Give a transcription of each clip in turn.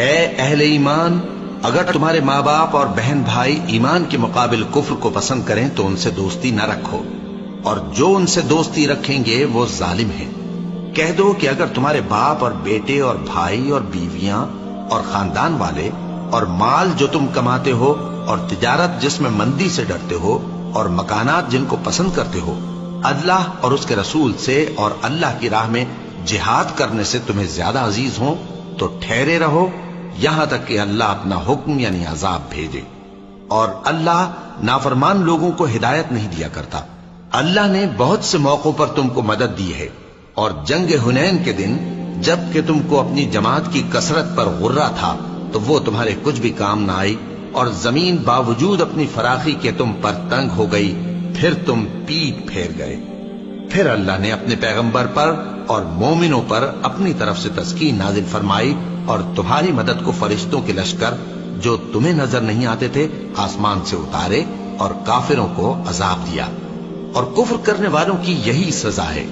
اے اہل ایمان، اگر تمہارے ماں باپ اور بہن بھائی ایمان کے مقابل کفر کو پسند کریں تو ان سے دوستی نہ رکھو، اور جو ان سے دوستی رکھیں گے وہ ظالم ہیں۔ کہہ دو کہ اگر تمہارے باپ اور بیٹے اور بھائی اور بیویاں اور خاندان والے اور مال جو تم کماتے ہو اور تجارت جس میں مندی سے ڈرتے ہو اور مکانات جن کو پسند کرتے ہو اللہ اور اس کے رسول سے اور اللہ کی راہ میں جہاد کرنے سے تمہیں زیادہ عزیز ہوں تو ٹھہرے رہو یہاں تک کہ اللہ اپنا حکم یعنی عذاب بھیجے، اور اللہ نافرمان لوگوں کو ہدایت نہیں دیا کرتا۔ اللہ نے بہت سے موقعوں پر تم کو مدد دی ہے، اور جنگ حنین کے دن جب کہ تم کو اپنی جماعت کی کثرت پر غرہ تھا تو وہ تمہارے کچھ بھی کام نہ آئی، اور زمین باوجود اپنی فراخی کے تم پر تنگ ہو گئی، پھر تم پیٹ پھیر گئے۔ پھر اللہ نے اپنے پیغمبر پر اور مومنوں پر اپنی طرف سے تسکین نازل فرمائی، اور تمہاری مدد کو فرشتوں کے لشکر جو تمہیں نظر نہیں آتے تھے آسمان سے اتارے، اور کافروں کو عذاب دیا، اور کفر کرنے والوں کی یہی سزا ہے۔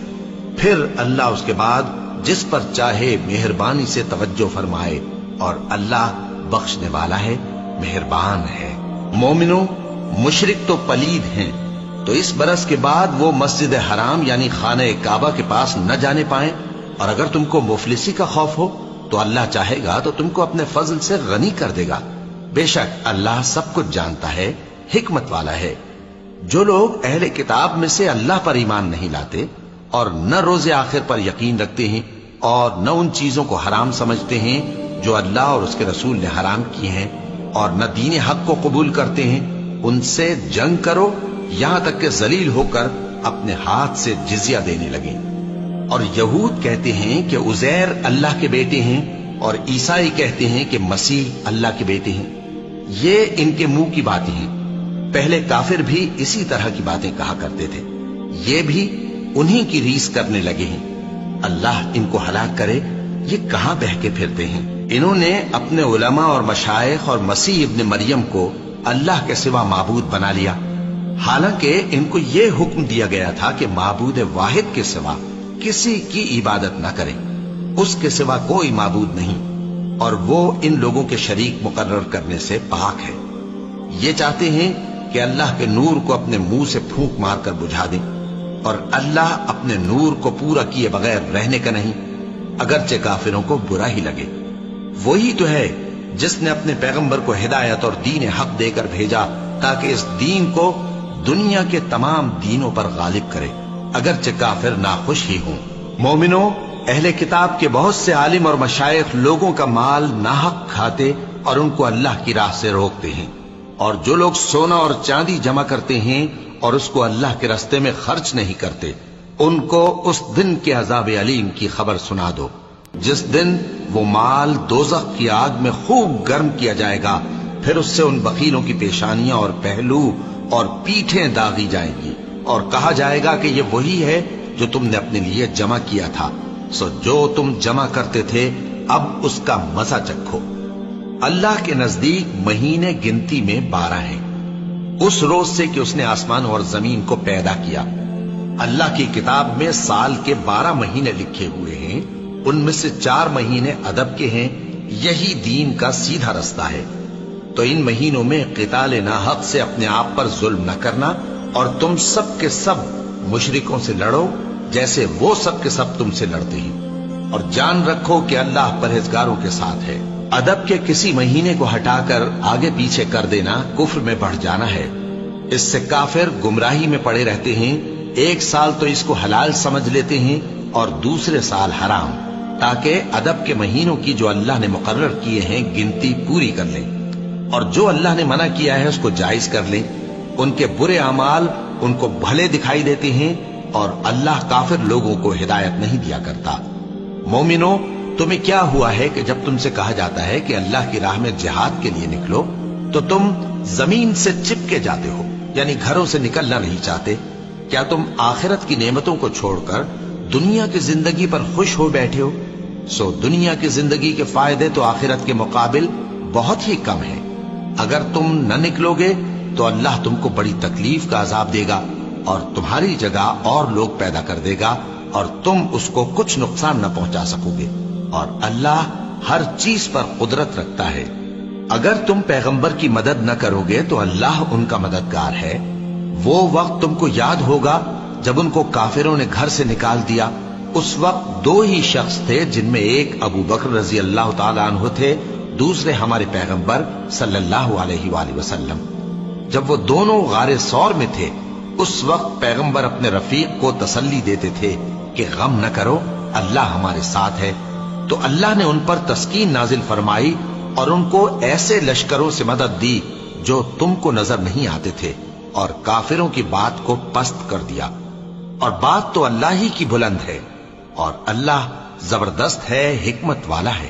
پھر اللہ اس کے بعد جس پر چاہے مہربانی سے توجہ فرمائے، اور اللہ بخشنے والا ہے، مہربان ہے۔ مومنوں، مشرک تو پلید ہیں، تو اس برس کے بعد وہ مسجد حرام یعنی خانہ کعبہ کے پاس نہ جانے پائیں، اور اگر تم کو مفلسی کا خوف ہو تو اللہ چاہے گا تو تم کو اپنے فضل سے غنی کر دے گا، بے شک اللہ سب کچھ جانتا ہے، حکمت والا ہے۔ جو لوگ اہل کتاب میں سے اللہ پر ایمان نہیں لاتے اور نہ روز آخر پر یقین رکھتے ہیں اور نہ ان چیزوں کو حرام سمجھتے ہیں جو اللہ اور اس کے رسول نے حرام کی ہیں، اور نہ دین حق کو قبول کرتے ہیں، ان سے جنگ کرو یہاں تک کہ ذلیل ہو کر اپنے ہاتھ سے جزیہ دینے لگیں۔ اور یہود کہتے ہیں کہ عزیر اللہ کے بیٹے ہیں، اور عیسائی کہتے ہیں کہ مسیح اللہ کے بیٹے ہیں۔ یہ ان کے منہ کی باتیں ہیں، پہلے کافر بھی اسی طرح کی باتیں کہا کرتے تھے، یہ بھی انہی کی ریس کرنے لگے ہیں۔ اللہ ان کو ہلاک کرے، یہ کہاں بہہ کے پھرتے ہیں۔ انہوں نے اپنے علماء اور مشائخ اور مسیح ابن مریم کو اللہ کے سوا معبود بنا لیا، حالانکہ ان کو یہ حکم دیا گیا تھا کہ معبود واحد کے سوا کسی کی عبادت نہ کریں، اس کے سوا کوئی معبود نہیں، اور وہ ان لوگوں کے شریک مقرر کرنے سے پاک ہے۔ یہ چاہتے ہیں کہ اللہ کے نور کو اپنے منہ سے پھونک مار کر بجھا دیں، اور اللہ اپنے نور کو پورا کیے بغیر رہنے کا نہیں، اگرچہ کافروں کو برا ہی لگے۔ وہی تو ہے جس نے اپنے پیغمبر کو ہدایت اور دین حق دے کر بھیجا تاکہ اس دین کو دنیا کے تمام دینوں پر غالب کرے، اگرچہ کافر ناخوش ہی ہوں۔ مومنوں، اہل کتاب کے بہت سے عالم اور مشائخ لوگوں کا مال ناحق کھاتے اور ان کو اللہ کی راہ سے روکتے ہیں، اور جو لوگ سونا اور چاندی جمع کرتے ہیں اور اس کو اللہ کے راستے میں خرچ نہیں کرتے، ان کو اس دن کے عذاب علیم کی خبر سنا دو، جس دن وہ مال دوزخ کی آگ میں خوب گرم کیا جائے گا، پھر اس سے ان بخیلوں کی پیشانیاں اور پہلو اور پیٹھیں داغی جائیں گی، اور کہا جائے گا کہ یہ وہی ہے جو تم نے اپنے لیے جمع کیا تھا، سو جو تم جمع کرتے تھے اب اس کا مزہ چکھو۔ اللہ کے نزدیک مہینے گنتی میں 12 ہیں، اس روز سے کہ اس نے آسمان اور زمین کو پیدا کیا۔ اللہ کی کتاب میں سال کے 12 مہینے لکھے ہوئے ہیں، ان میں سے 4 مہینے ادب کے ہیں، یہی دین کا سیدھا رستہ ہے۔ تو ان مہینوں میں قتال ناحق سے اپنے آپ پر ظلم نہ کرنا، اور تم سب کے سب مشرکوں سے لڑو جیسے وہ سب کے سب تم سے لڑتے ہیں، اور جان رکھو کہ اللہ پرہیزگاروں کے ساتھ ہے۔ ادب کے کسی مہینے کو ہٹا کر آگے پیچھے کر دینا کفر میں بڑھ جانا ہے، اس سے کافر گمراہی میں پڑے رہتے ہیں۔ ایک سال تو اس کو حلال سمجھ لیتے ہیں اور دوسرے سال حرام، تاکہ ادب کے مہینوں کی جو اللہ نے مقرر کیے ہیں گنتی پوری کر لیں، اور جو اللہ نے منع کیا ہے اس کو جائز کر لیں۔ ان کے برے اعمال ان کو بھلے دکھائی دیتے ہیں، اور اللہ کافر لوگوں کو ہدایت نہیں دیا کرتا۔ مومنوں، تمہیں کیا ہوا ہے کہ جب تم سے کہا جاتا ہے کہ اللہ کی راہ میں جہاد کے لیے نکلو تو تم زمین سے چپکے جاتے ہو، یعنی گھروں سے نکلنا نہیں چاہتے؟ کیا تم آخرت کی نعمتوں کو چھوڑ کر دنیا کی زندگی پر خوش ہو بیٹھے ہو؟ سو دنیا کی زندگی کے فائدے تو آخرت کے مقابل بہت ہی کم ہیں۔ اگر تم نہ نکلو گے تو اللہ تم کو بڑی تکلیف کا عذاب دے گا، اور تمہاری جگہ اور لوگ پیدا کر دے گا، اور تم اس کو کچھ نقصان نہ پہنچا سکو گے، اور اللہ ہر چیز پر قدرت رکھتا ہے. اگر تم پیغمبر کی مدد نہ کرو گے تو اللہ ان کا مددگار ہے. وہ وقت تم کو یاد ہوگا جب ان کو کافروں نے گھر سے نکال دیا. اس وقت دو ہی شخص تھے جن میں ایک ابو بکر رضی اللہ تعالیٰ عنہ تھے، دوسرے ہمارے پیغمبر صلی اللہ علیہ وآلہ وسلم. جب وہ دونوں غار ثور میں تھے اس وقت پیغمبر اپنے رفیق کو تسلی دیتے تھے کہ غم نہ کرو، اللہ ہمارے ساتھ ہے. تو اللہ نے ان پر تسکین نازل فرمائی اور ان کو ایسے لشکروں سے مدد دی جو تم کو نظر نہیں آتے تھے، اور کافروں کی بات کو پست کر دیا. اور بات تو اللہ ہی کی بلند ہے، اور اللہ زبردست ہے، حکمت والا ہے.